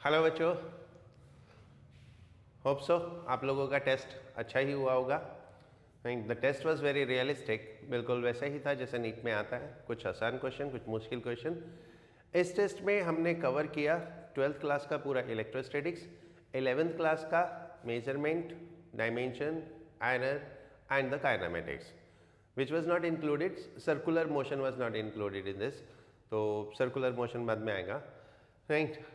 Hello बच्चों, hope so आप लोगों का टेस्ट अच्छा ही हुआ होगा। The test was very realistic, बिल्कुल वैसा ही था जैसे नीट में आता है। कुछ आसान क्वेश्चन, कुछ मुश्किल क्वेश्चन। इस टेस्ट में हमने कवर किया 12th क्लास का पूरा इलेक्ट्रोस्टैटिक्स, 11th क्लास का measurement, dimension, error and the kinematics, which was not included. Circular motion was not included in this, तो सर्कुलर मोशन बाद में आएगा, राइट।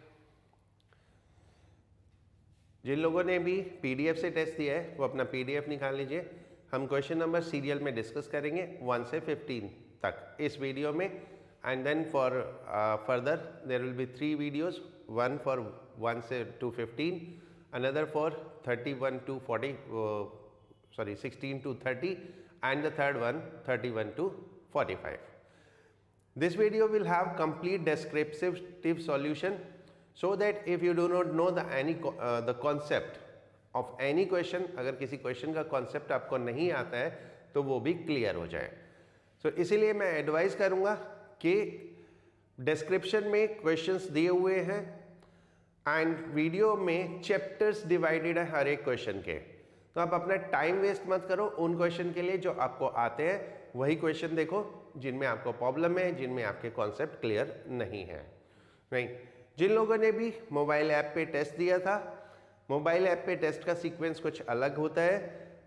जिन लोगों ने भी पीडीएफ से टेस्ट दिया है वो अपना पीडीएफ निकाल लीजिए। हम क्वेश्चन नंबर सीरियल में डिस्कस करेंगे 1 से 15 तक इस वीडियो में, and then for further there will be 3 videos, one for 1 से 15, another for 31 to 40, 16 to 30, and the third one 31 to 45. This video will have complete descriptive solution, so that if you do not know the concept of any question, अगर किसी question का concept आपको नहीं आता है तो वो भी क्लियर हो जाए। सो इसीलिए मैं एडवाइस करूँगा कि डिस्क्रिप्शन में क्वेश्चंस दिए हुए हैं एंड वीडियो में चैप्टर्स डिवाइडेड है हर एक क्वेश्चन के, तो आप अपना टाइम वेस्ट मत करो। उन क्वेश्चन के लिए जो आपको आते हैं वही क्वेश्चन देखो, जिनमें आपको प्रॉब्लम है, जिनमें आपके कॉन्सेप्ट क्लियर नहीं है, राइट। जिन लोगों ने भी मोबाइल ऐप पे टेस्ट दिया था, मोबाइल ऐप पे टेस्ट का सीक्वेंस कुछ अलग होता है,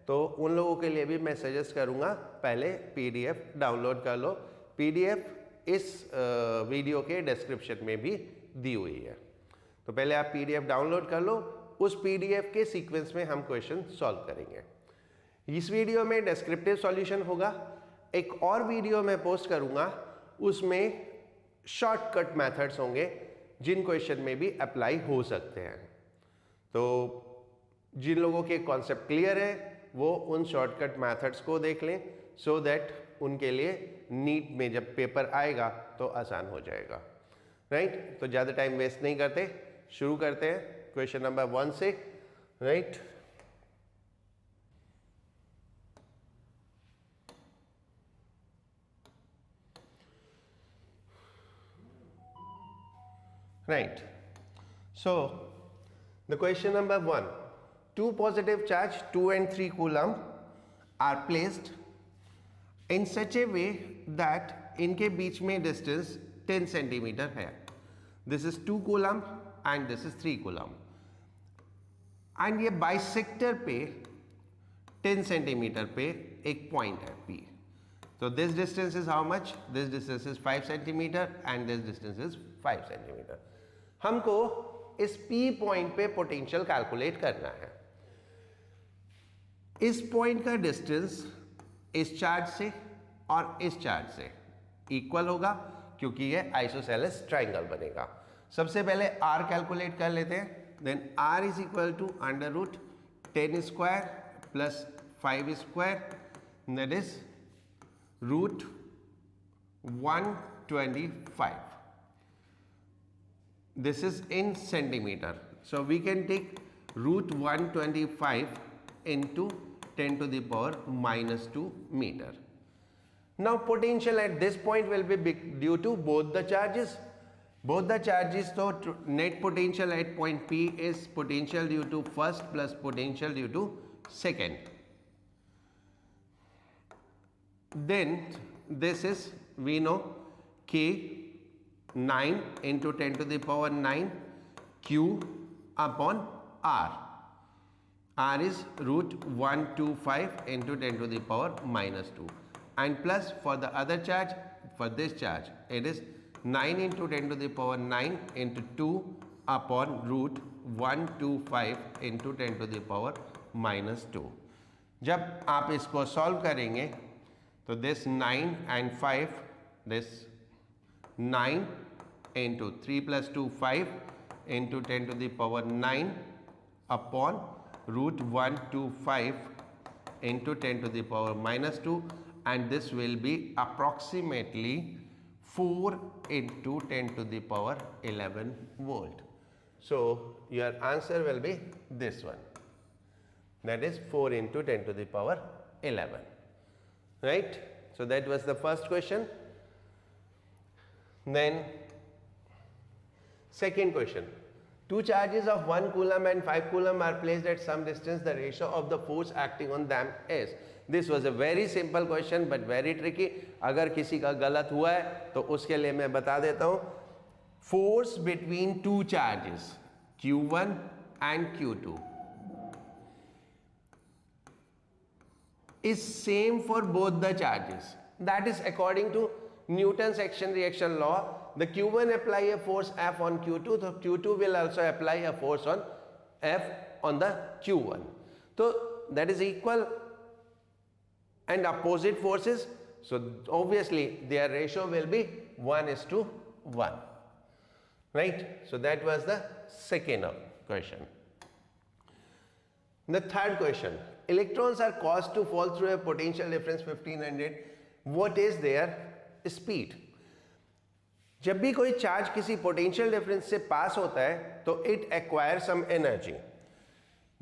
तो उन लोगों के लिए भी मैं सजेस्ट करूंगा पहले पीडीएफ डाउनलोड कर लो। पीडीएफ इस वीडियो के डिस्क्रिप्शन में भी दी हुई है, तो पहले आप पीडीएफ डाउनलोड कर लो। उस पीडीएफ के सीक्वेंस में हम क्वेश्चन सॉल्व करेंगे। इस वीडियो में डिस्क्रिप्टिव सॉल्यूशन होगा, एक और वीडियो मैं पोस्ट करूंगा, उसमें शॉर्टकट मेथड्स होंगे जिन क्वेश्चन में भी अप्लाई हो सकते हैं। तो जिन लोगों के कॉन्सेप्ट क्लियर है वो उन शॉर्टकट मेथड्स को देख लें, सो दैट उनके लिए नीट में जब पेपर आएगा तो आसान हो जाएगा, राइट। तो ज़्यादा टाइम वेस्ट नहीं करते, शुरू करते हैं क्वेश्चन नंबर 1 से, right. Right. So, the question number 1. Two positive charge 2 and 3 coulomb are placed in such a way that इनके बीच में distance 10 सेंटीमीटर है. This is 2 coulomb and this is 3 coulomb. And ये बाइसेक्टर पे 10 centimetre पे एक point है P. So this distance is how much? This distance is 5 centimeter and this distance is 5 centimeter. हमको इस P पॉइंट पे potential calculate करना है। इस पॉइंट का डिस्टेंस इस चार्ज से और इस चार्ज से इक्वल होगा, क्योंकि ये आइसोसेलेस ट्राइंगल बनेगा। सबसे पहले R कैलकुलेट कर लेते हैं। Then R is equal to under root 10 square plus 5 square, that is root 125. This is in centimeter, so we can take root 125 into 10 to the power minus 2 meter. Now potential at this point will be big due to both the charges. Both the charges, so net potential at point P is potential due to first plus potential due to second. Then this is, we know, K 9 into 10 to the power 9 Q upon R. R is root 125 into 10 to the power minus 2, and plus for the other charge, for this charge it is 9 into 10 to the power 9 into 2 upon root 125 into 10 to the power minus 2. जब आप इसको solve करेंगे तो this 9 and 5, this 9 into 3 plus 2 5 into 10 to the power 9 upon root 125 into 10 to the power minus 2, and this will be approximately 4 into 10 to the power 11 volt. So your answer will be this one, that is 4 into 10 to the power 11. Right? So that was the first question. Then second question. Two charges of 1 coulomb and 5 coulomb are placed at some distance. The ratio of the force acting on them is. This was a very simple question but very tricky. अगर किसी का गलत हुआ है तो उसके लिए मैं बता देता हूँ. Force between two charges Q1 and Q2 is same for both the charges. That is according to Newton's action reaction law. The Q1 apply a force F on Q2, so Q2 will also apply a force on F on the Q1. So that is equal and opposite forces. So obviously their ratio will be 1:1. Right? So that was the second question. The third question. Electrons are caused to fall through a potential difference 1500. What is their speed? जब भी कोई charge किसी potential difference से पास होता है तो it acquire some energy.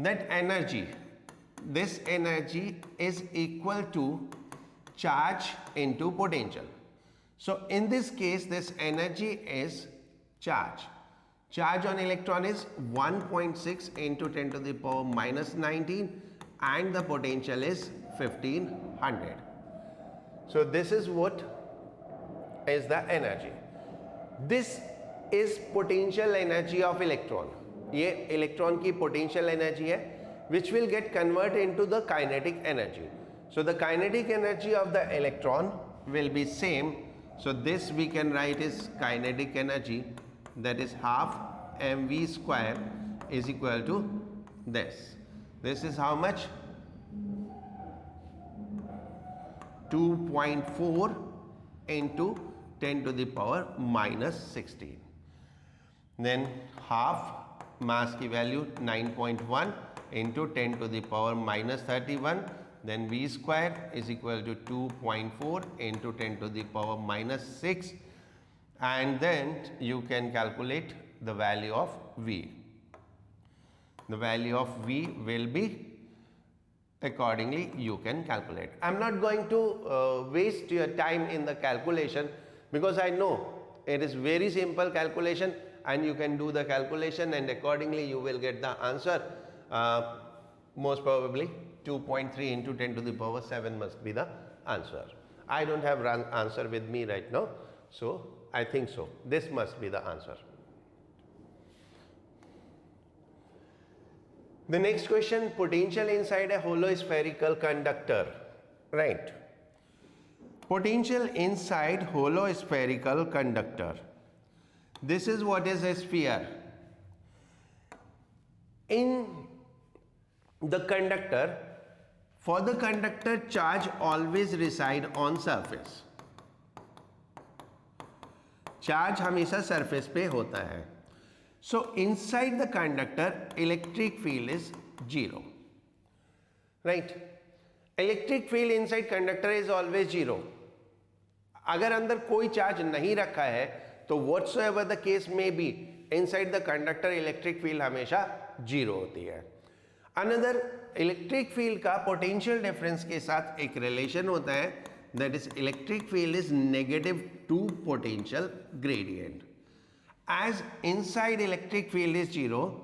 That energy, this energy is equal to charge into potential. So in this case this energy is charge. Charge on electron is 1.6 into 10 to the power minus 19 and the potential is 1500. So this is what is the energy. This is potential energy of electron. ये electron की potential energy है which will get converted into the kinetic energy. So the kinetic energy of the electron will be same. So this we can write is kinetic energy, that is half mv square is equal to this. This is how much? 2.4 into 10 to the power minus 16. Then half mass की value 9.1 into 10 to the power minus 31. Then v square is equal to 2.4 into 10 to the power minus 6. And then you can calculate the value of V. The value of V will be accordingly you can calculate. I am not going to waste your time in the calculation because I know it is very simple calculation and you can do the calculation and accordingly you will get the answer. Most probably 2.3 into 10 to the power 7 must be the answer. I don't have answer with me right now, so I think so. This must be the answer. The next question, potential inside a hollow spherical conductor. Right. Potential inside hollow spherical conductor. This is what is a sphere. In the conductor, for the conductor, charge always reside on surface. Charge हमेशा surface पे होता है. सो inside the conductor electric field is 0. Right. Electric field inside conductor is always 0. अगर अंदर कोई charge नहीं रखा है तो व्हाटसोएवर द केस में be inside the conductor electric field हमेशा 0 होती है. अनदर इलेक्ट्रिक फील्ड का पोटेंशियल डिफरेंस के साथ एक रिलेशन होता है, that is electric field is negative to potential gradient. As inside electric field is 0,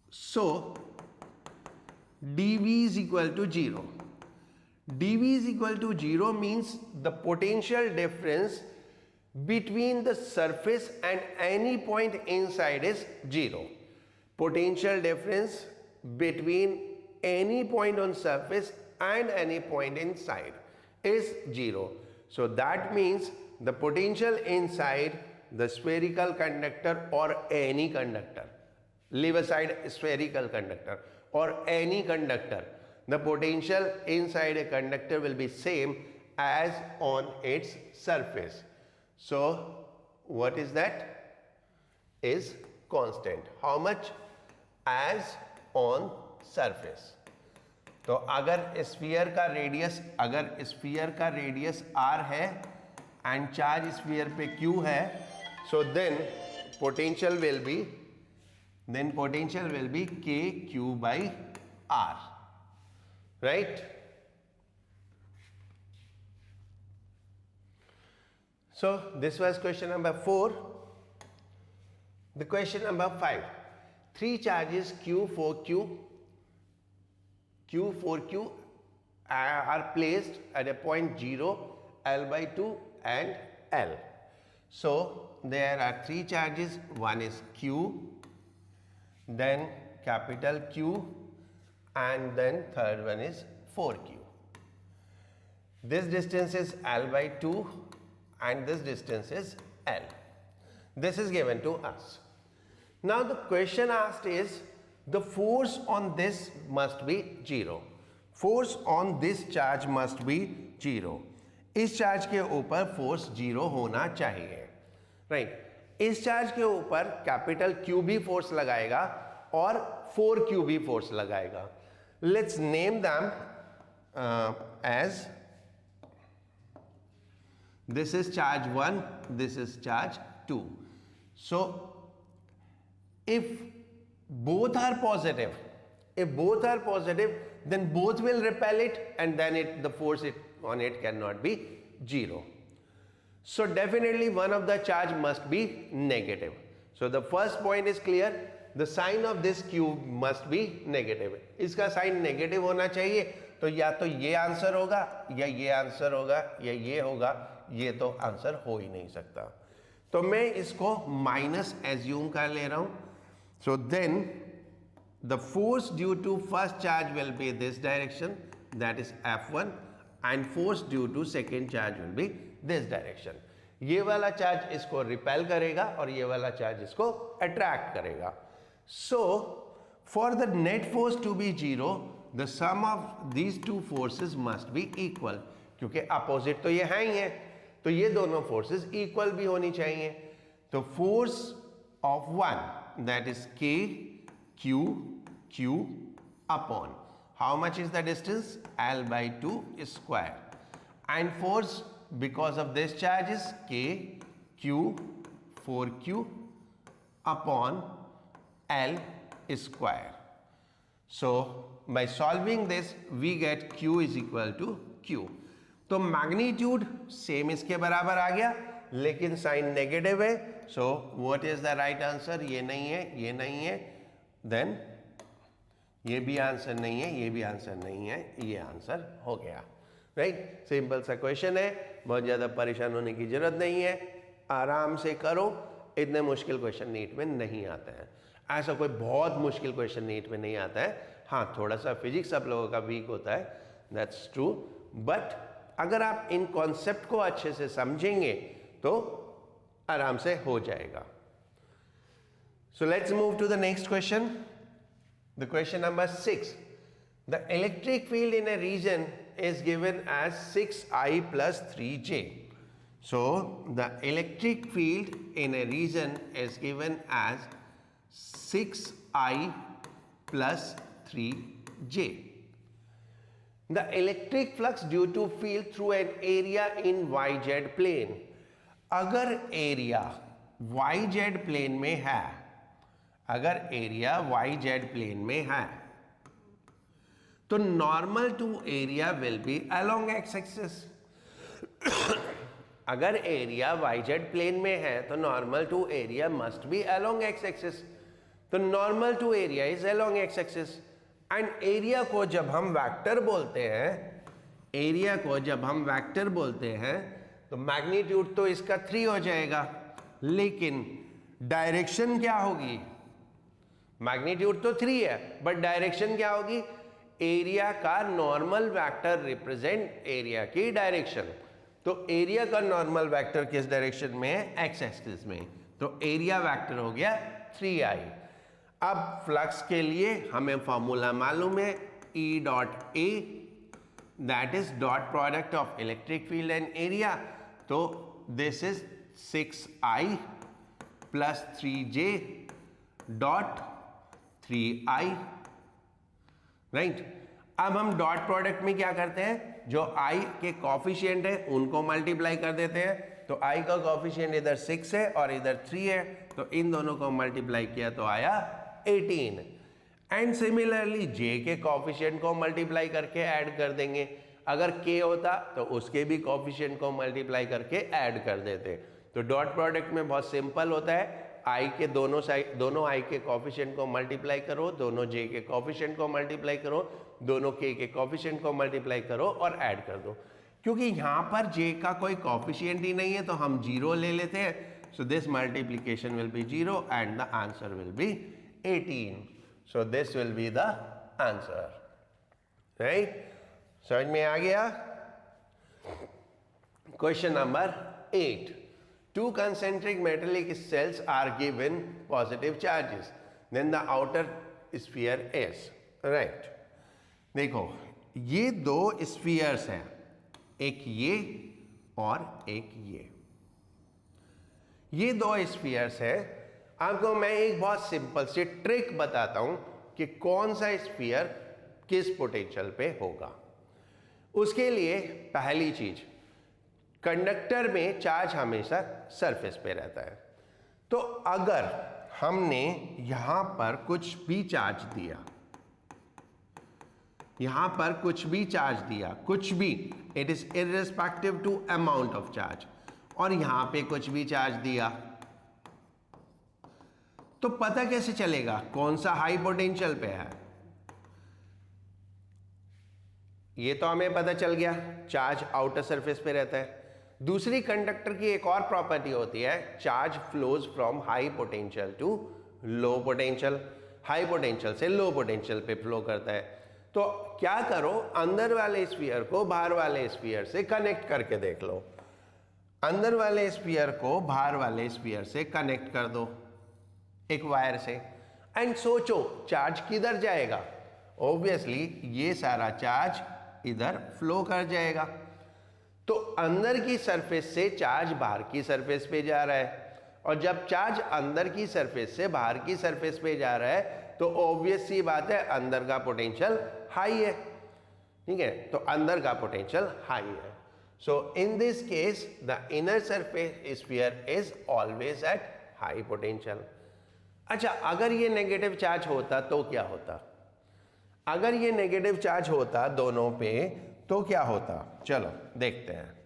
so dV is equal to 0. dV is equal to 0 means the potential difference between the surface and any point inside is 0. Potential difference between any point on surface and any point inside is 0. So that means the potential inside the spherical conductor or any conductor, leave aside spherical conductor or any conductor, the potential inside a conductor will be same as on its surface. So what is that? Is constant. How much? As on surface. तो अगर sphere का radius r है and charge sphere पे q है, so then potential will be k q by r. Right. So this was question number 4. The question number 5. 3 charges Q, 4Q are placed at a point 0, L by 2 and L. So there are 3 charges. One is Q, then capital Q, and then third one is 4Q. This distance is L by 2 and this distance is L. This is given to us. Now the question asked is the force on this must be 0. Force on this charge must be 0. इस charge के ऊपर force 0 होना चाहिए, right? इस charge के ऊपर capital Q भी force लगाएगा और 4Q भी फोर्स लगाएगा. Let's name them as this is charge 1, this is charge 2. So if both are positive, then both will repel it, and then the force on it cannot be 0. So definitely one of the charge must be negative. So the first point is clear. The sign of this cube must be negative. इसका sign negative होना चाहिए. तो या तो ये answer होगा, या ये आंसर होगा, या ये होगा. ये तो आंसर हो ही नहीं सकता. तो मैं इसको माइनस एज्यूम कर ले रहा हूं. So then the force due to first charge will be this direction, that is F1, and force due to second charge will be this direction. ये वाला चार्ज इसको रिपेल करेगा और ये वाला चार्ज इसको अट्रैक्ट करेगा. So for the net force to be 0, the sum of these two forces must be equal. क्योंकि अपोजिट तो ये है ही है, तो ये दोनों फोर्सेस इक्वल भी होनी चाहिए. तो force of one, that is K Q upon how much is the distance? L by 2 square. And force because of this charge is K Q 4Q upon L square. So by solving this we get Q is equal to Q. तो magnitude same इसके बराबर आ गया, लेकिन sign negative है. So what is the right answer? ये नहीं है, ये नहीं है, देन ये भी आंसर नहीं है, ये भी आंसर नहीं है, ये आंसर हो गया, राइट? सिंपल सा क्वेश्चन है, बहुत ज़्यादा परेशान होने की जरूरत नहीं है. आराम से करो. इतने मुश्किल क्वेश्चन नीट में नहीं आते हैं. ऐसा कोई बहुत मुश्किल क्वेश्चन नीट में नहीं आता है. हाँ, थोड़ा सा फिजिक्स आप लोगों का वीक होता है, दैट्स ट्रू, बट अगर आप इन कॉन्सेप्ट को अच्छे से समझेंगे तो आराम से हो जाएगा. So let's move to the next question. The question number 6. The electric field in a region is given as 6I plus 3J. So the electric field in a region is given as 6I plus 3J. The electric flux due to field through an area in YZ plane. अगर area YZ plane में है, अगर area YZ plane में है, तो normal to area will be along X axis. अगर area YZ plane में है तो normal to area must be along X axis. तो normal to area is along X axis. And area को जब हम वेक्टर बोलते हैं, एरिया को जब हम वेक्टर बोलते हैं तो मैग्नीट्यूड तो इसका 3 हो जाएगा, लेकिन डायरेक्शन क्या होगी? मैग्नीट्यूड तो 3 है, बट डायरेक्शन क्या होगी? एरिया का नॉर्मल वेक्टर रिप्रेजेंट एरिया की डायरेक्शन. तो एरिया का नॉर्मल वेक्टर किस डायरेक्शन में है? एक्स एक्सिस में. तो एरिया वेक्टर हो गया 3I. अब फ्लक्स के लिए हमें फॉर्मूला मालूम है, E dot A, that is dot product of electric field and area. तो this is 6I plus 3J dot 3I, right? अब हम डॉट प्रोडक्ट में क्या करते हैं? जो I के कॉफिशिएंट है उनको मल्टीप्लाई कर देते हैं. तो I का कॉफिशिएंट इधर 6 है और इधर 3 है, तो इन दोनों को मल्टीप्लाई किया तो आया 18. एंड सिमिलरली J के कॉफिशिएंट को मल्टीप्लाई करके ऐड कर देंगे. अगर K होता तो उसके भी कॉफिशिएंट को मल्टीप्लाई करके ऐड कर देते. तो डॉट प्रोडक्ट में बहुत सिंपल होता है, आई के दोनों साइड, दोनों आई के कोफिशिएंट को मल्टीप्लाई करो, दोनों जे के कोफिशिएंट को मल्टीप्लाई करो, दोनों के कोफिशिएंट को मल्टीप्लाई करो और ऐड कर दो। क्योंकि यहां पर जे का कोई कोफिशिएंट ही नहीं है तो हम 0 ले लेते हैं। So this multiplication will be 0 and the answer will B 18। So this will be the answer. Right, समझ में आ गया? Question number 8, two concentric metallic cells are given positive charges, then the outer sphere is right। देखो ये दो spheres हैं, एक ये और एक ये दो स्फीयर्स हैं। आपको मैं एक बहुत सिंपल सी ट्रिक बताता हूं कि कौन सा स्फीयर किस पोटेंशियल पे होगा। उसके लिए पहली चीज, कंडक्टर में चार्ज हमेशा सरफेस पे रहता है। तो अगर हमने यहां पर कुछ भी चार्ज दिया, यहां पर कुछ भी चार्ज दिया, कुछ भी, it is irrespective to amount of charge, और यहां पे कुछ भी चार्ज दिया, तो पता कैसे चलेगा कौन सा हाई पोटेंशियल पे है? ये तो हमें पता चल गया, चार्ज आउटर सरफेस पे रहता है। दूसरी कंडक्टर की एक और प्रॉपर्टी होती है, charge flows from high potential to low potential, high potential से लो पोटेंशियल पे फ्लो करता है। तो क्या करो, अंदर वाले स्फीयर को बाहर वाले स्फीयर से कनेक्ट करके देख लो। अंदर वाले स्फीयर को बाहर वाले स्फीयर से कनेक्ट कर दो एक वायर से, एंड सोचो चार्ज किधर जाएगा। ऑब्वियसली ये सारा चार्ज इधर फ्लो कर जाएगा। तो अंदर की सरफेस से चार्ज बाहर की सरफेस पे जा रहा है, और जब चार्ज अंदर की सरफेस से बाहर की सरफेस पे जा रहा है तो ऑब्वियस सी बात है अंदर का पोटेंशियल हाई है। ठीक है, तो अंदर का पोटेंशियल हाई है। So in this case the inner surface sphere is always at high potential. अच्छा, अगर ये नेगेटिव चार्ज होता तो क्या होता? अगर ये नेगेटिव चार्ज होता दोनों पे तो क्या होता? चलो देखते हैं।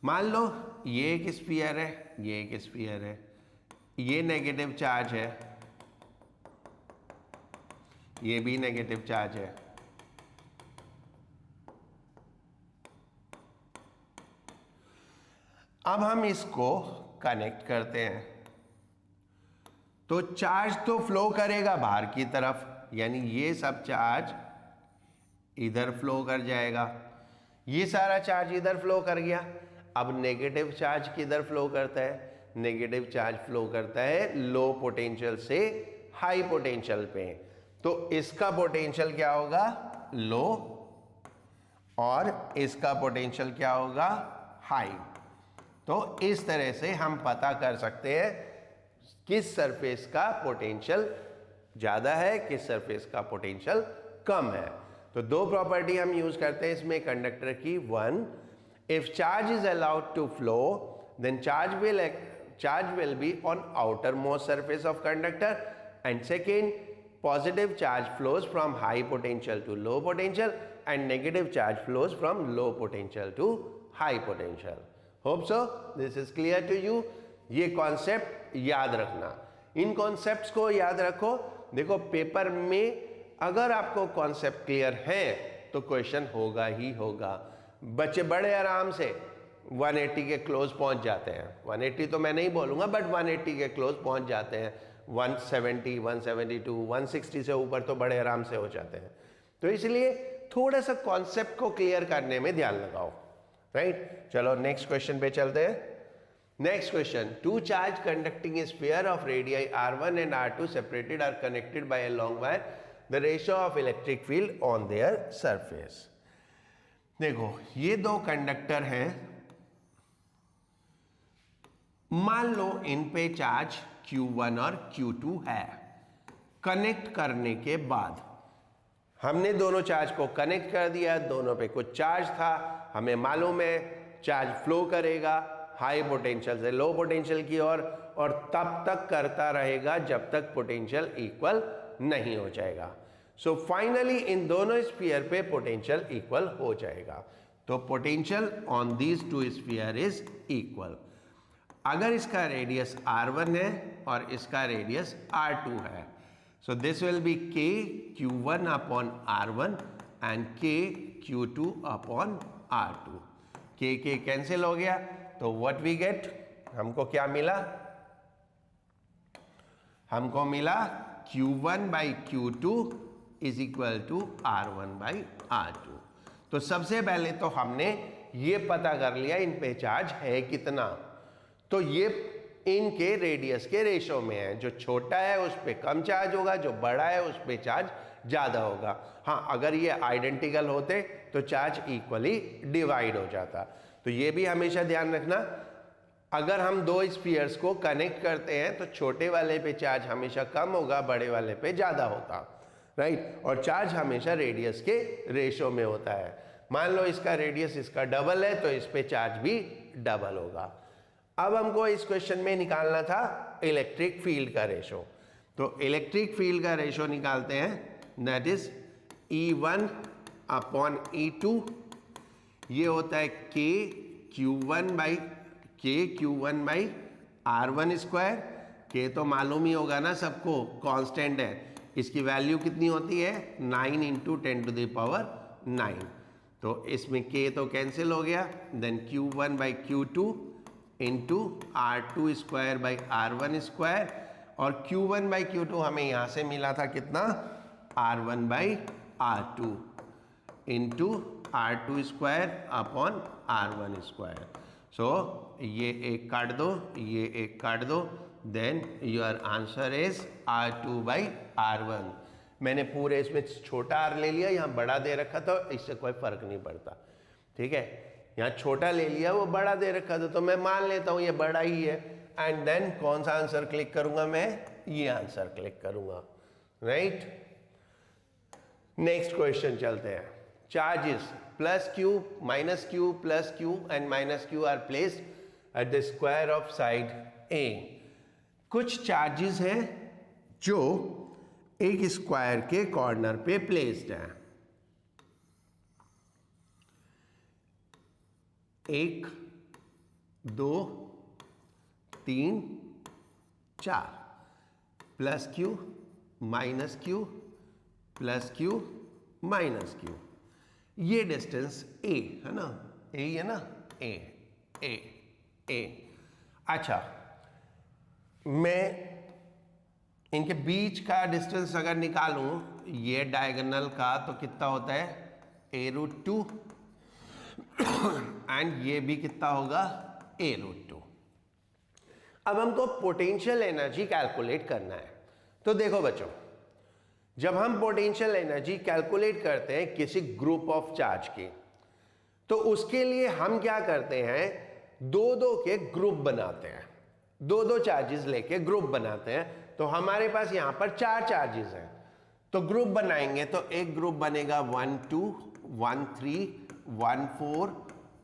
मान लो ये एक स्फीयर है, ये एक स्फीयर है, ये नेगेटिव चार्ज है, ये भी नेगेटिव चार्ज है। अब हम इसको कनेक्ट करते हैं तो चार्ज तो फ्लो करेगा बाहर की तरफ, यानी ये सब चार्ज इधर फ्लो कर जाएगा, ये सारा चार्ज इधर फ्लो कर गया। अब नेगेटिव चार्ज किधर फ्लो करता है? नेगेटिव चार्ज फ्लो करता है लो पोटेंशियल से हाई पोटेंशियल पे। तो इसका पोटेंशियल क्या होगा? लो, और इसका पोटेंशियल क्या होगा? हाई। तो इस तरह से हम पता कर सकते हैं किस सरफेस का पोटेंशियल ज्यादा है, किस सरफेस का पोटेंशियल कम है। तो दो प्रॉपर्टी हम यूज करते हैं इसमें कंडक्टर की। One, if charge is allowed to flow then charge will be on outer most surface of conductor, and second, positive charge flows from high potential to low potential and negative charge flows from low potential to high potential. Hope so this is clear to you. ये concept याद रखना, इन concepts को याद रखो। देखो paper में अगर आपको कॉन्सेप्ट क्लियर है तो क्वेश्चन होगा ही होगा। बच्चे बड़े आराम से 180 के क्लोज पहुंच जाते हैं, 180 तो मैं नहीं बोलूंगा बट 180 के क्लोज पहुंच जाते हैं। 170, 172, 160 से ऊपर तो बड़े आराम से हो जाते हैं। तो इसलिए थोड़ा सा कॉन्सेप्ट को क्लियर करने में ध्यान लगाओ। राइट, चलो नेक्स्ट क्वेश्चन पे चलते हैं। Next question, two charge conducting sphere of radii r1 and r2 separated are connected by a long wire, the ratio of electric field on their surface. देखो ये दो कंडक्टर हैं, मान लो इन पे चार्ज Q1 और Q2 है। कनेक्ट करने के बाद हमने दोनों चार्ज को कनेक्ट कर दिया, दोनों पे कुछ चार्ज था, हमें मालूम है चार्ज फ्लो करेगा हाई पोटेंशियल से लो पोटेंशियल की ओर, और तब तक करता रहेगा जब तक पोटेंशियल इक्वल नहीं हो जाएगा। सो फाइनली इन दोनों स्फीयर पे पोटेंशियल इक्वल हो जाएगा। तो potential on these two sphere is equal. अगर इसका रेडियस r1 है और इसका रेडियस r2 है, so this will be k q1 upon r1 and k q2 upon r2। k cancel हो गया, तो व्हाट वी गेट, हमको क्या मिला, हमको मिला q1 by q2 is equal to r1 by r2। तो सबसे पहले तो हमने ये पता कर लिया इन पे चार्ज है कितना, तो ये इनके रेडियस के रेशो में है, जो छोटा है उस पे कम चार्ज होगा, जो बड़ा है उस पे चार्ज ज़्यादा होगा। हाँ, अगर ये आइडेंटिकल होते तो चार्ज इक्वली डिवाइड हो जाता। तो ये भी हमेशा ध्यान रखना, अगर हम दो स्फीयर्स को कनेक्ट करते हैं तो छोटे वाले पे चार्ज हमेशा कम होगा, बड़े वाले पे ज़्यादा होता, राइट। और चार्ज हमेशा रेडियस के रेशो में होता है। मान लो इसका रेडियस इसका डबल है तो इस पे चार्ज भी डबल होगा। अब हमको इस क्वेश्चन में निकालना था इलेक्ट्रिक फील्ड का रेशो, तो इलेक्ट्रिक फील्ड का रेशो निकालते हैं, that is E1 upon E2, ये होता है K Q1 by R1 square. K तो मालूम ही होगा ना सबको, कांस्टेंट है, इसकी वैल्यू कितनी होती है 9 इंटू 10 टू द पावर 9, तो इसमें K तो कैंसिल हो गया, then Q1 by Q2 into R2 square by R1 square, और Q1 बाई Q2 हमें यहाँ से मिला था कितना, R1 by R2 into R2 square upon R1 square. So ये एक काट दो, ये एक काट दो, then your answer is R2 by R1। मैंने पूरे इसमें छोटा r ले लिया, यहाँ बड़ा दे रखा था, इससे कोई फर्क नहीं पड़ता, ठीक है। यहाँ छोटा ले लिया, वो बड़ा दे रखा था, तो मैं मान लेता हूँ ये बड़ा ही है, एंड देन कौन सा आंसर क्लिक करूंगा मैं, ये आंसर क्लिक करूंगा, राइट। नेक्स्ट क्वेश्चन चलते हैं। Charges plus q minus q plus q and minus q are placed at the square of side a। कुछ चार्जेस हैं जो एक स्क्वायर के कॉर्नर पे प्लेस्ड है, 1 2 3 4, plus q minus q plus q minus q, ये डिस्टेंस a है ना, a है ना, a। अच्छा, मैं इनके बीच का डिस्टेंस अगर निकालूं ये डायगोनल का, तो कितना होता है a√2 एंड ये भी कितना होगा a√2। अब हमको पोटेंशियल एनर्जी कैलकुलेट करना है। तो देखो बच्चों, जब हम पोटेंशियल एनर्जी कैलकुलेट करते हैं किसी ग्रुप ऑफ चार्ज की, तो उसके लिए हम क्या करते हैं, दो के ग्रुप बनाते हैं, दो चार्जेस लेके ग्रुप बनाते हैं। तो हमारे पास यहां पर 4 चार्जेस हैं, तो ग्रुप बनाएंगे तो एक ग्रुप बनेगा 1 2 1 3 1 4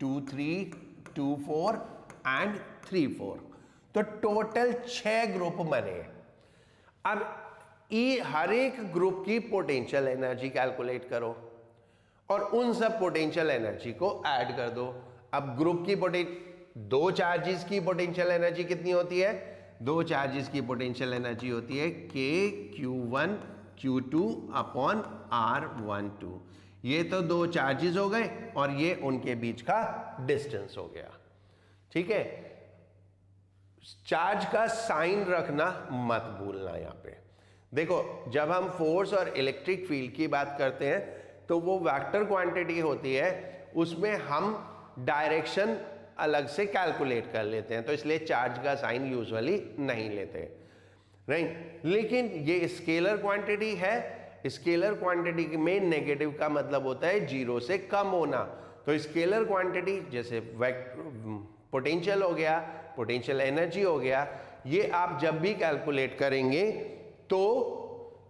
2 3 2 4 एंड 3 4, तो टोटल 6 ग्रुप बने। अब हर एक ग्रुप की पोटेंशियल एनर्जी कैलकुलेट करो और उन सब पोटेंशियल एनर्जी को ऐड कर दो। अब ग्रुप की दो चार्जेस की पोटेंशियल एनर्जी कितनी होती है, 2 चार्जेस की पोटेंशियल एनर्जी होती है K Q1 Q2 upon R12। ये तो 2 चार्जेस हो गए और ये उनके बीच का डिस्टेंस हो गया, ठीक है। चार्ज का साइन रखना मत भूलना। यहाँ पे देखो, जब हम फोर्स और इलेक्ट्रिक फील्ड की बात करते हैं तो वो वेक्टर क्वांटिटी होती है, उसमें हम डायरेक्शन अलग से कैलकुलेट कर लेते हैं, तो इसलिए चार्ज का साइन यूजुअली नहीं लेते, राइट। लेकिन ये स्केलर क्वांटिटी है, स्केलर क्वांटिटी में नेगेटिव का मतलब होता है 0 से कम होना। तो स्केलर क्वांटिटी जैसे पोटेंशियल हो गया, पोटेंशियल एनर्जी हो गया, ये आप जब भी कैलकुलेट करेंगे तो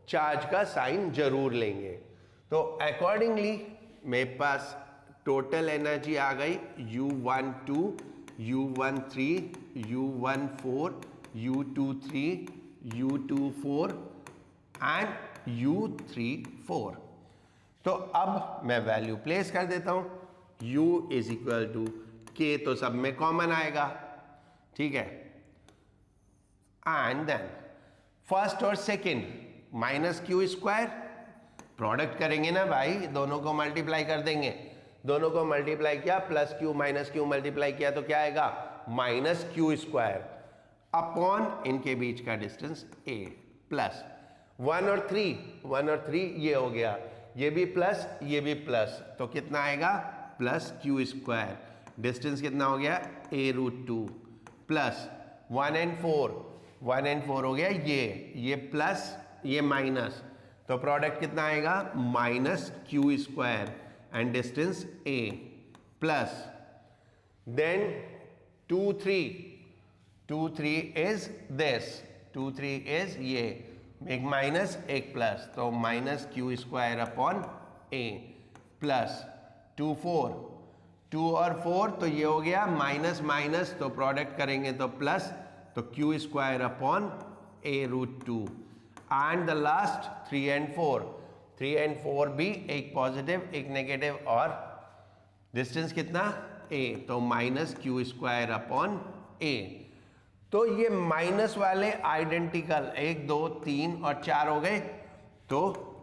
चार्ज का साइन जरूर लेंगे। तो अकॉर्डिंगली मेरे पास टोटल एनर्जी आ गई U12 U13 U14 U23 U24 and U34। तो अब मैं वैल्यू प्लेस कर देता हूं। U is equal to K, तो सब में कॉमन आएगा, ठीक है। एंड देन फर्स्ट और second minus Q square, product करेंगे ना भाई, दोनों को मल्टीप्लाई कर देंगे, दोनों को मल्टीप्लाई किया plus Q minus Q multiply किया तो क्या आएगा माइनस क्यू स्क्वायर अपॉन इनके बीच का डिस्टेंस a प्लस 1 और 3 ये हो गया, ये भी प्लस ये भी प्लस, तो कितना आएगा प्लस क्यू स्क्वायर, डिस्टेंस कितना हो गया a√2 प्लस 1 and 4 हो गया ये प्लस ये माइनस, तो प्रोडक्ट कितना आएगा minus Q square and distance a plus then 2 3 is this 2 3 is ये एक माइनस एक प्लस, तो minus Q square upon a plus 2 और 4 तो ये हो गया माइनस माइनस, तो प्रोडक्ट करेंगे तो प्लस, तो Q square upon a√2 and the last 3 and 4 भी एक पॉजिटिव एक नेगेटिव और डिस्टेंस कितना a, तो minus Q square upon a। तो ये माइनस वाले आइडेंटिकल 1 2 3 और 4 हो गए, तो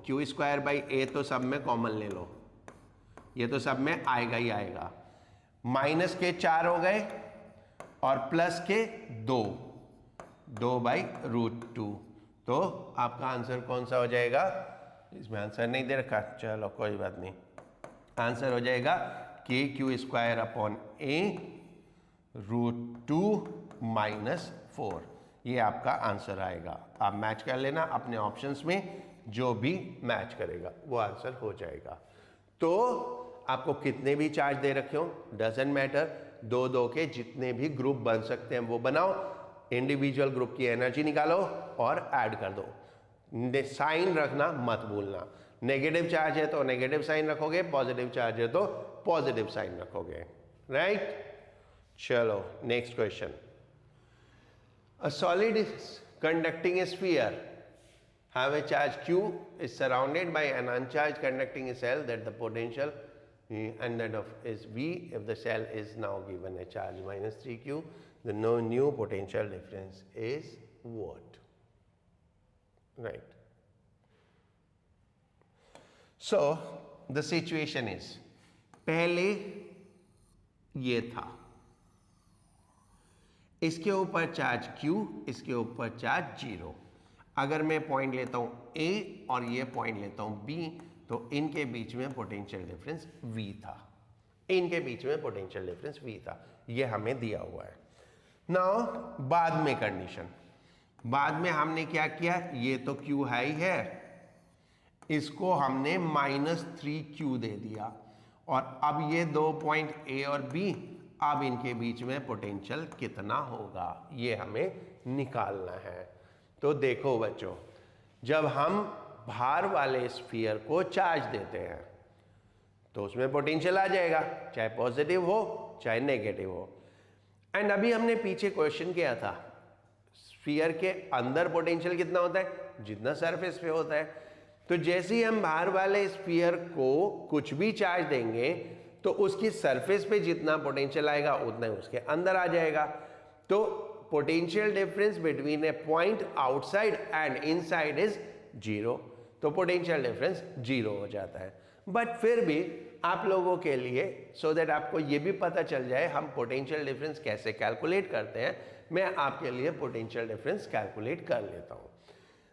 क्यू स्क्वायर बाई a तो सब में कॉमन ले लो, ये तो सब में आएगा ही आएगा, माइनस के 4 हो गए और प्लस के 2 बाई √2, तो आपका आंसर कौन सा हो जाएगा, इसमें आंसर नहीं दे रखा, चलो कोई बात नहीं, आंसर हो जाएगा के Q square upon a√2 minus 4, ये आपका आंसर आएगा। आप मैच कर लेना अपने ऑप्शंस में, जो भी मैच करेगा वो आंसर हो जाएगा। तो आपको कितने भी चार्ज दे रखे हो डजंट मैटर, 2 के जितने भी ग्रुप बन सकते हैं वो बनाओ, इंडिविजुअल ग्रुप की एनर्जी निकालो और ऐड कर दो, साइन रखना मत भूलना, नेगेटिव चार्ज है तो नेगेटिव साइन रखोगे, पॉजिटिव चार्ज है तो पॉजिटिव साइन रखोगे, राइट। चलो next question, a solid conducting a sphere have a charge q is surrounded by an uncharged conducting cell that the potential and that of is v if the cell is now given a charge minus 3q, the no new potential difference is what, right? So the situation is, पहले ये था, इसके ऊपर charge q, इसके ऊपर charge 0, अगर मैं point लेता हूं a और ये पॉइंट लेता हूं b, तो इनके बीच में पोटेंशियल डिफरेंस v था, इनके बीच में पोटेंशियल डिफरेंस v था, ये हमें दिया हुआ है। नाउ बाद में कंडीशन, बाद में हमने क्या किया, ये तो q हाई है, इसको हमने -3q दे दिया, और अब ये 2 पॉइंट a और b, अब इनके बीच में पोटेंशियल कितना होगा ये हमें निकालना है। तो देखो बच्चों, जब हम भार वाले स्फीयर को चार्ज देते हैं तो उसमें पोटेंशियल आ जाएगा, चाहे पॉजिटिव हो चाहे नेगेटिव हो। एंड अभी हमने पीछे क्वेश्चन किया था, स्फीयर के अंदर पोटेंशियल कितना होता है, जितना सरफेस पे होता है। तो जैसे ही हम भार वाले स्फीयर को कुछ भी चार्ज देंगे तो उसकी सरफेस पे जितना पोटेंशियल आएगा उतना ही उसके अंदर आ जाएगा। तो potential difference between A point outside and inside is 0, तो पोटेंशियल डिफरेंस 0 हो जाता है। बट फिर भी आप लोगों के लिए, सो दैट आपको ये भी पता चल जाए हम पोटेंशियल डिफरेंस कैसे कैलकुलेट करते हैं, मैं आपके लिए पोटेंशियल डिफरेंस कैलकुलेट कर लेता हूँ,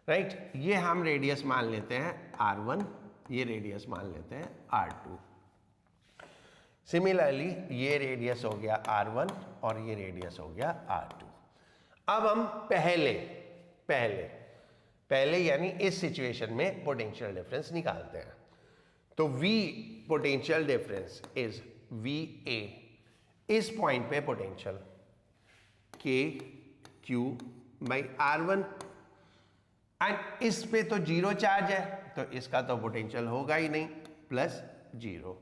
राइट। ये हम रेडियस मान लेते हैं r1, ये रेडियस मान लेते हैं r2। सिमिलरली ये रेडियस हो गया r1 और ये रेडियस हो गया r2। अब हम पहले यानी इस सिचुएशन में पोटेंशियल डिफरेंस निकालते हैं। तो V potential difference is VA, इस पॉइंट पे potential KQ by R1, and इस पे तो 0 चार्ज है तो इसका तो पोटेंशियल होगा ही नहीं, +0।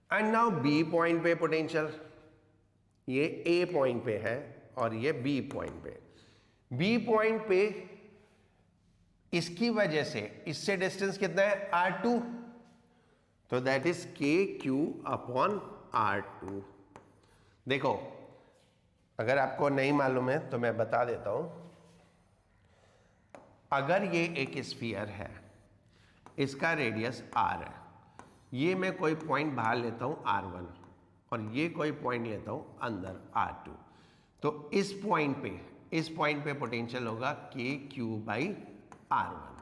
एंड नाउ B पॉइंट पे पोटेंशियल, ये A पॉइंट पे है और ये B पॉइंट पे। B पॉइंट पे इसकी वजह से इससे डिस्टेंस कितना है R2, तो that is KQ upon R2। देखो अगर आपको नहीं मालूम है तो मैं बता देता हूं। अगर ये एक स्फीयर है, इसका रेडियस r है, ये मैं कोई पॉइंट बाहर लेता हूं r1 और ये कोई पॉइंट लेता हूं अंदर r2, तो इस पॉइंट पे पोटेंशियल होगा k q बाई r1,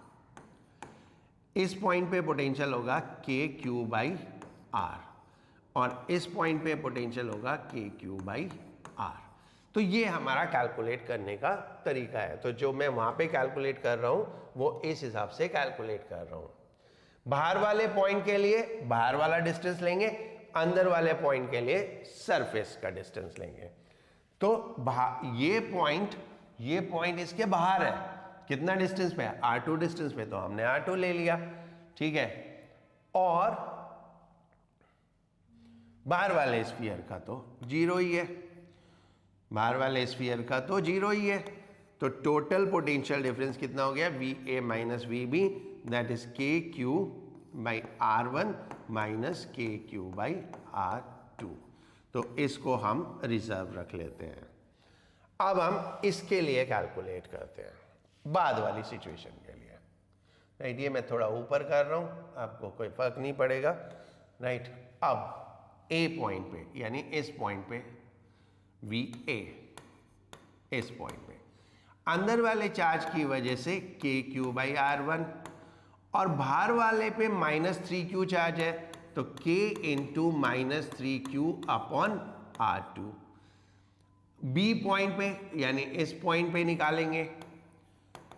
इस पॉइंट पे पोटेंशियल होगा k q बाई r, और इस पॉइंट पे पोटेंशियल होगा k q बाई r। तो ये हमारा कैलकुलेट करने का तरीका है। तो जो मैं वहां पे कैलकुलेट कर रहा हूं वो इस हिसाब से कैलकुलेट कर रहा हूं। बाहर वाले पॉइंट के लिए बाहर वाला डिस्टेंस लेंगे, अंदर वाले पॉइंट के लिए सरफेस का डिस्टेंस लेंगे। तो ये पॉइंट इसके बाहर है, कितना डिस्टेंस पे है, r2 डिस्टेंस पे, तो हमने r2 ले लिया, ठीक है। और बाहर वाले स्फीयर का तो जीरो ही है, बाहर वाले स्फीयर का तो जीरो ही है। तो टोटल पोटेंशियल डिफरेंस कितना हो गया, VA minus VB, that is KQ by R1 minus KQ by R2। तो इसको हम रिजर्व रख लेते हैं। अब हम इसके लिए कैलकुलेट करते हैं बाद वाली सिचुएशन के लिए, राइट। ये मैं थोड़ा ऊपर कर रहा हूं, आपको कोई फर्क नहीं पड़ेगा, राइट। अब A पॉइंट पे, यानी इस पॉइंट पे VA, इस पॉइंट पे अंदर वाले चार्ज की वजह से KQ बाई R1, और बाहर वाले पे -3Q चार्ज है, तो K into -3Q upon R2। B point पे, यानी इस पॉइंट पे निकालेंगे,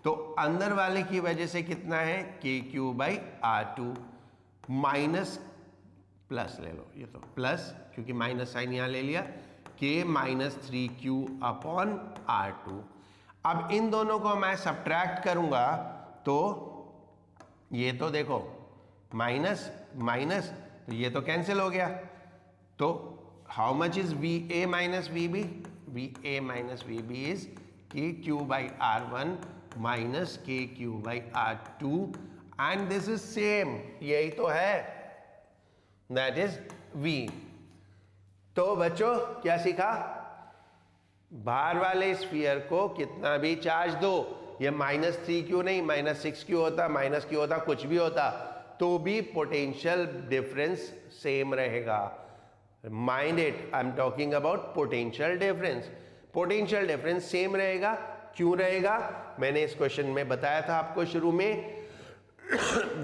तो अंदर वाले की वजह से कितना है, KQ by R2 minus plus ले लो, ये तो प्लस क्योंकि माइनस साइन यहां ले लिया, K minus 3Q upon R2। अब इन दोनों को मैं सब्ट्रैक्ट करूंगा तो ये तो देखो माइनस माइनस, तो ये तो कैंसिल हो गया। तो how much is VA minus VB, VA minus VB is KQ by R1 minus KQ by R2, and this is same, यही तो है, दैट इज V। तो बच्चों क्या सीखा, बाहर वाले स्फीयर को कितना भी चार्ज दो, ये -3Q नहीं -6Q होता, -Q होता, कुछ भी होता, तो भी पोटेंशियल डिफरेंस सेम रहेगा। Mind it, I am talking about potential difference. Potential difference same रहेगा, क्यों रहेगा, मैंने इस क्वेश्चन में बताया था आपको शुरू में।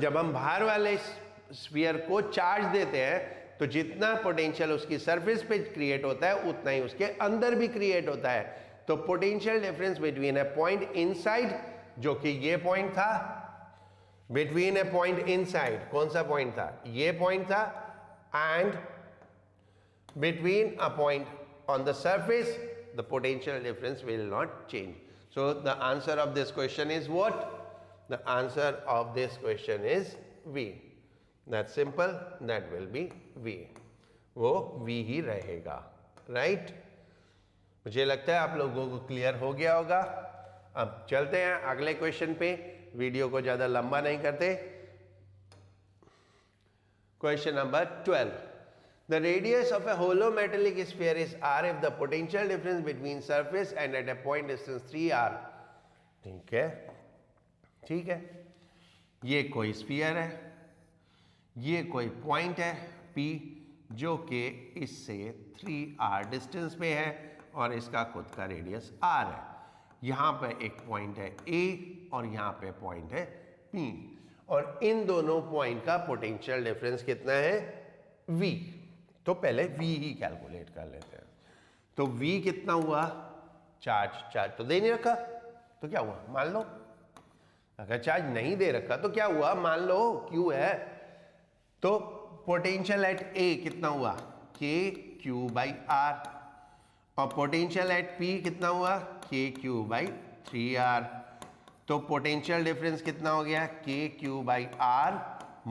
जब हम बाहर वाले स्फीयर को चार्ज देते हैं तो जितना पोटेंशियल उसकी सरफेस पे क्रिएट होता है उतना ही उसके अंदर भी क्रिएट होता है। तो potential difference between a point inside, जो कि ये पॉइंट था, बिटवीन अ पॉइंट इनसाइड, कौन सा पॉइंट था, ये पॉइंट था, and between a point on the surface, the potential difference will not change. So the answer of this question is what, the answer of this question is V। That's simple, that will be V, वो V ही रहेगा, right. मुझे लगता है आप लोगों को clear हो गया होगा। अब चलते हैं अगले क्वेश्चन पे, वीडियो को ज्यादा लंबा नहीं करते। Question number 12, the radius of a hollow metallic sphere is R if the potential difference between surface and at a point distance 3R। ठीक है, ठीक है, ये कोई स्फीयर है, ये कोई पॉइंट है P जो कि इससे 3R डिस्टेंस पे है और इसका खुद का रेडियस R है। यहाँ पर एक पॉइंट है A और यहाँ पे पॉइंट है P, और इन दोनों पॉइंट का पोटेंशियल डिफरेंस कितना है, V। तो पहले V ही कैलकुलेट कर लेते हैं। तो V कितना हुआ, चार्ज तो दे नहीं रखा, तो क्या हुआ, मान लो। अगर चार्ज नहीं दे रखा तो क्या हुआ, मान लो Q है, तो पोटेंशियल एट A कितना हुआ, KQ बाई R, और पोटेंशियल एट P कितना हुआ, KQ बाई 3R। तो पोटेंशियल डिफरेंस कितना हो गया, KQ by R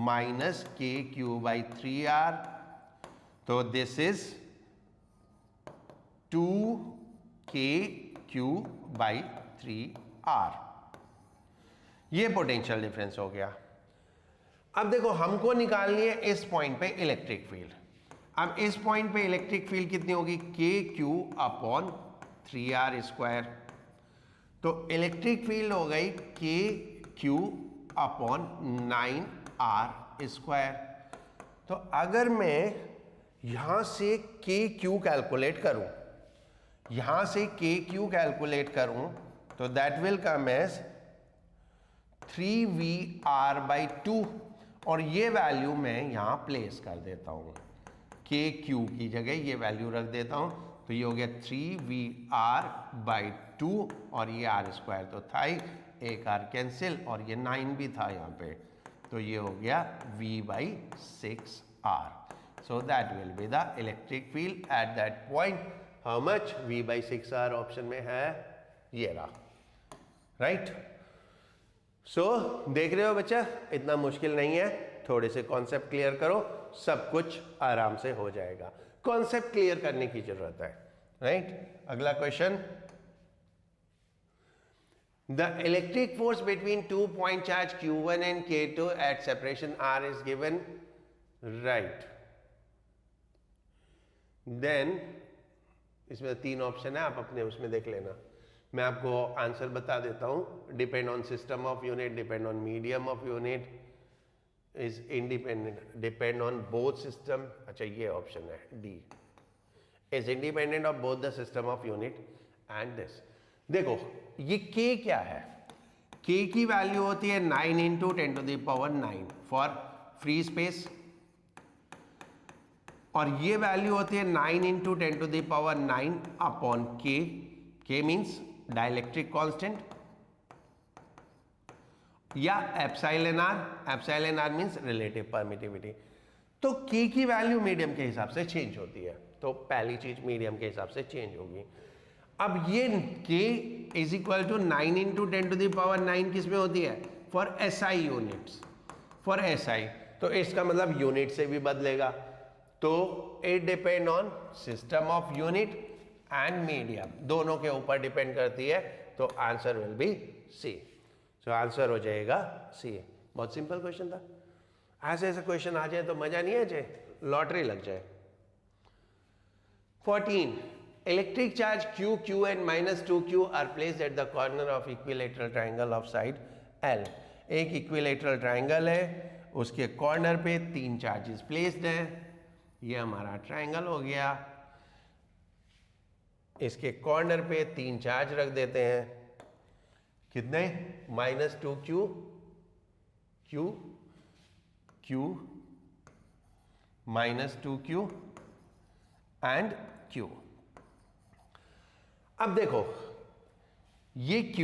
minus KQ by 3R। तो this is 2KQ by 3R, ये पोटेंशियल डिफरेंस हो गया। अब देखो हमको निकालनी है इस पॉइंट पे इलेक्ट्रिक फील्ड। अब इस पॉइंट पे इलेक्ट्रिक फील्ड कितनी होगी, KQ अपॉन 3r²। तो इलेक्ट्रिक फील्ड हो गई KQ/9r²। तो अगर मैं यहां से KQ कैलकुलेट करूं, यहां से KQ कैलकुलेट करूं, तो that will come as 3VR/2 और ये वैल्यू मैं यहां प्लेस कर देता हूं, KQ की जगह ये वैल्यू रख देता हूं। तो ये हो गया 3VR/2 और ये r² तो था ही, एक r कैंसिल और ये 9 भी था यहाँ पे, तो ये हो गया V/6R। So that will be the electric field at that point. How much? V/6R option में है, ये रहा, राइट। सो देख रहे हो बच्चा, इतना मुश्किल नहीं है, थोड़े से कॉन्सेप्ट क्लियर करो, सब कुछ आराम से हो जाएगा। कॉन्सेप्ट क्लियर करने की जरूरत है, राइट। अगला question, the electric force between 2 point charge Q1 and K2 at separation R is given, right. देन इसमें 3 ऑप्शन है, आप अपने उसमें देख लेना। मैं आपको आंसर बता देता हूं। Depend on system of unit, depend on medium of unit, is independent, depend on both system. अच्छा ये ऑप्शन है D, is independent of both the system of unit and this. देखो ये K क्या है? K की वैल्यू होती है 9 × 10⁹ फॉर फ्री स्पेस, और ये वैल्यू होती है 9 × 10⁹ K मीन्स डाइलेक्ट्रिक कांस्टेंट, या epsilon r means relative permittivity. तो K की वैल्यू मीडियम के हिसाब से चेंज होती है, तो पहली चीज मीडियम के हिसाब से चेंज होगी। अब ये K इज इक्वल टू 9 × 10⁹ किस में होती है? For SI units, for SI। तो इसका मतलब यूनिट से भी बदलेगा, तो it depend on system of unit and medium, दोनों के ऊपर डिपेंड करती है। तो answer will be C. So answer हो जाएगा सी। बहुत सिंपल क्वेश्चन था। ऐसे ऐसे क्वेश्चन आ जाए तो मजा नहीं आ जाए, लॉटरी लग जाए। 14, electric charge Q and -2Q are placed at the corner of equilateral triangle of side L। एक इक्विलेटरल ट्राइंगल है, उसके कॉर्नर पे 3 चार्जेस प्लेस्ड हैं। ये हमारा ट्राइंगल हो गया, इसके कॉर्नर पे 3 चार्ज रख देते हैं। कितने? -2Q, Q, -2Q and Q। अब देखो ये Q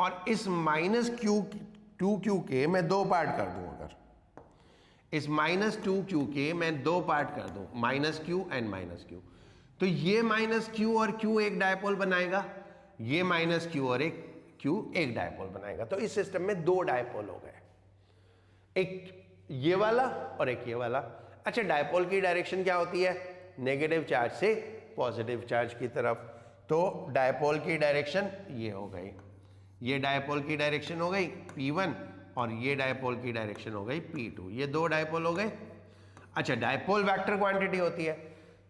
और इस -2Q के मैं 2 पार्ट कर दूं, अगर इस -2Q के मैं 2 पार्ट कर दूं, -Q एंड -Q, तो ये -Q और Q एक डायपोल बनाएगा, ये -Q और Q एक डायपोल बनाएगा। तो इस सिस्टम में 2 डायपोल हो गए, एक ये वाला और एक ये वाला। अच्छा डायपोल की डायरेक्शन क्या होती है? नेगेटिव चार्ज से पॉजिटिव चार्ज की तरफ। तो डायपोल की डायरेक्शन ये हो गई, ये डायपोल की डायरेक्शन हो गई P1 और ये डायपोल की डायरेक्शन हो गई P2। ये 2 डायपोल हो गए। अच्छा डायपोल वेक्टर क्वांटिटी होती है,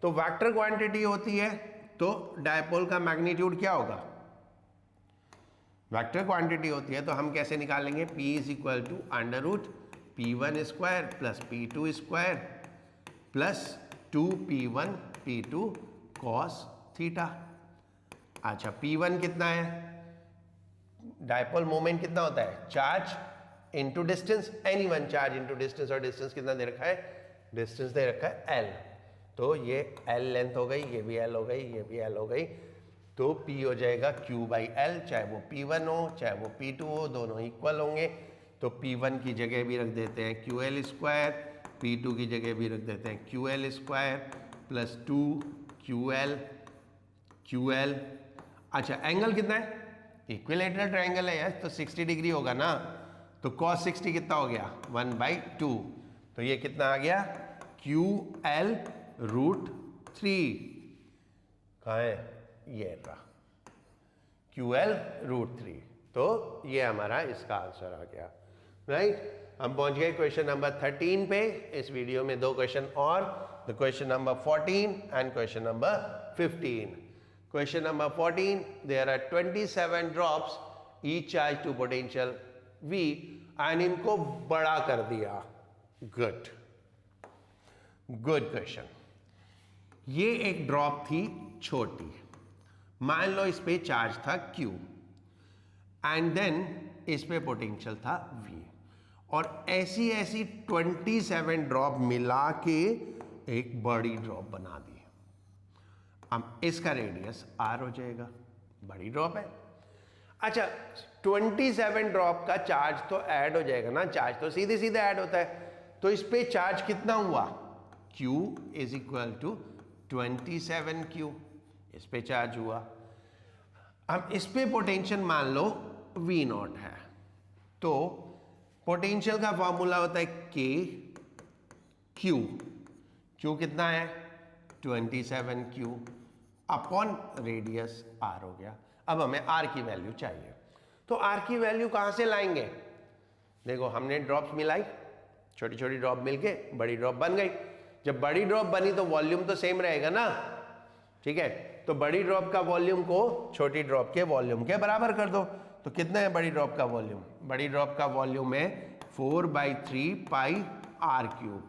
तो वेक्टर क्वांटिटी होती है तो डायपोल का मैग्नीट्यूड क्या होगा? वेक्टर क्वांटिटी होती है, तो हम कैसे निकालेंगे? P = √P1² + P2² + 2P1 P2 cos theta. अच्छा P1 कितना है? डायपोल मोमेंट कितना होता है? Charge into distance, any one charge into distance, और डिस्टेंस कितना दे रखा है? डिस्टेंस दे रखा है L। तो ये L लेंथ हो गई, ये भी L हो गई, ये भी L हो गई। तो P हो जाएगा Q/L, चाहे वो P1 हो चाहे वो P2 हो, दोनों इक्वल होंगे। तो P1 की जगह भी रख देते हैं QL², P2 की जगह भी रख देते हैं QL² + 2QL। अच्छा एंगल कितना है? इक्विलेटरल ट्रायंगल है यार, तो 60 डिग्री होगा ना, तो cos 60 कितना हो गया? 1/2। तो ये कितना आ गया? QL√3। कहाँ है? ये रहा QL√3। तो ये हमारा इसका आंसर आ गया, राइट। हम पहुंच गए क्वेश्चन नंबर 13 पे। इस वीडियो में 2 क्वेश्चन और, the question number 14 and question number 15। Question number 14, there are 27 drops each charge to potential V and इनको बड़ा कर दिया। Good question. ये एक ड्रॉप थी छोटी, मान लो इस पे चार्ज था Q एंड देन इस पे पोटेंशियल था V, और ऐसी 27 ड्रॉप मिला के एक बड़ी ड्रॉप बना दी। अब इसका रेडियस R हो जाएगा, बड़ी ड्रॉप है। अच्छा, 27 ड्रॉप का चार्ज तो ऐड हो जाएगा ना, चार्ज तो सीधे सीधे ऐड होता है, तो इस पे चार्ज कितना हुआ? Q is equal to 27Q, इस पे चार्ज हुआ। अब इस पे पोटेंशियल मान लो V0 है, तो पोटेंशियल का फॉर्मूला होता है K Q कितना है? 27Q अपॉन रेडियस R हो गया। अब हमें R की वैल्यू चाहिए, तो R की वैल्यू कहां से लाएंगे? देखो, हमने ड्रॉप्स मिलाई, छोटी छोटी ड्रॉप मिलके बड़ी ड्रॉप बन गई। जब बड़ी ड्रॉप बनी तो वॉल्यूम तो सेम रहेगा ना, ठीक है? तो बड़ी ड्रॉप का वॉल्यूम को छोटी ड्रॉप के वॉल्यूम के बराबर कर दो। तो कितना है बड़ी ड्रॉप का वॉल्यूम? बड़ी ड्रॉप का वॉल्यूम है 4/3 पाई R क्यूब,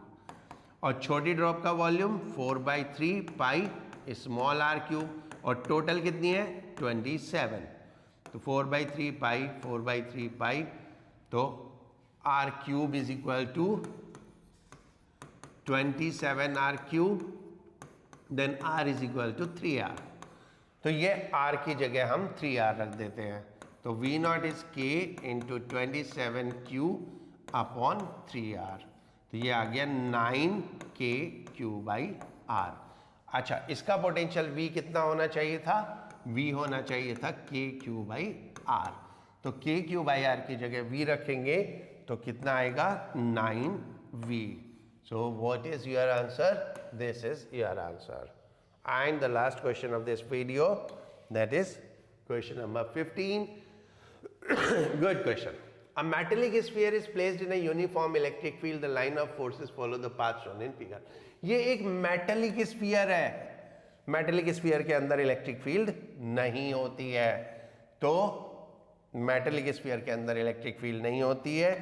और छोटी ड्रॉप का volume 4/3 pi small r cube, और टोटल कितनी है? 27। तो 4/3 पाई, तो r cube is equal to 27 r cube, then r is equal to 3r। तो ये r की जगह हम 3r रख देते हैं, तो V0 is k into 27Q upon 3r, तो ये आ गया 9KQ/R। अच्छा, इसका पोटेंशियल V कितना होना चाहिए था? V होना चाहिए था KQ/R, तो KQ/R की जगह V रखेंगे तो कितना आएगा? 9V। So what is your answer? This is your answer. And the last question of this video, that is question number 15. Good question. A metallic sphere is placed in a uniform electric field. The line of forces follow the path shown in figure. ये एक metallic sphere है। Metallic sphere के अंदर electric field नहीं होती है, तो metallic sphere के अंदर इलेक्ट्रिक फील्ड नहीं होती है,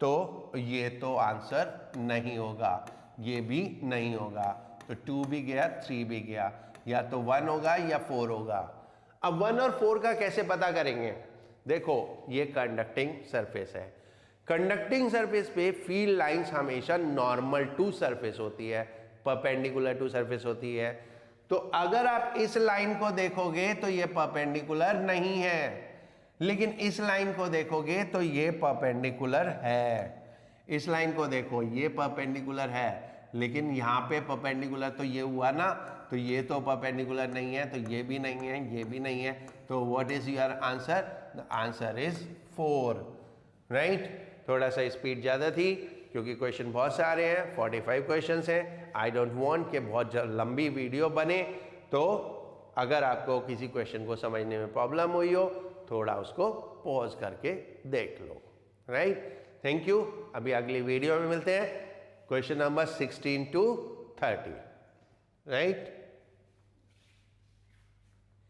तो ये तो आंसर नहीं होगा, ये भी नहीं होगा। तो 2 भी गया, 3 भी गया, या तो 1 होगा या 4 होगा। अब 1 और 4 का कैसे पता करेंगे? देखो, ये कंडक्टिंग सरफेस है, कंडक्टिंग सरफेस पे फील्ड लाइंस हमेशा नॉर्मल टू सरफेस होती है, परपेंडिकुलर टू सरफेस होती है। तो अगर आप इस लाइन को देखोगे तो ये परपेंडिकुलर नहीं है, लेकिन इस लाइन को देखोगे तो ये परपेंडिकुलर है। इस लाइन को देखो, ये परपेंडिकुलर है, लेकिन यहाँ पे परपेंडिकुलर तो ये हुआ ना, तो ये तो परपेंडिकुलर नहीं है, तो ये भी नहीं है, ये भी नहीं है। तो what is your answer? The answer is 4, right? थोड़ा सा स्पीड ज़्यादा थी क्योंकि क्वेश्चन बहुत सारे हैं, 45 क्वेश्चंस हैं। आई डोंट वांट कि बहुत लंबी वीडियो बने, तो अगर आपको किसी क्वेश्चन को समझने में प्रॉब्लम हुई हो, थोड़ा उसको पॉज करके देख लो, राइट? Thank you. अभी अगली वीडियो में मिलते हैं, क्वेश्चन नंबर 16 to 30, राइट?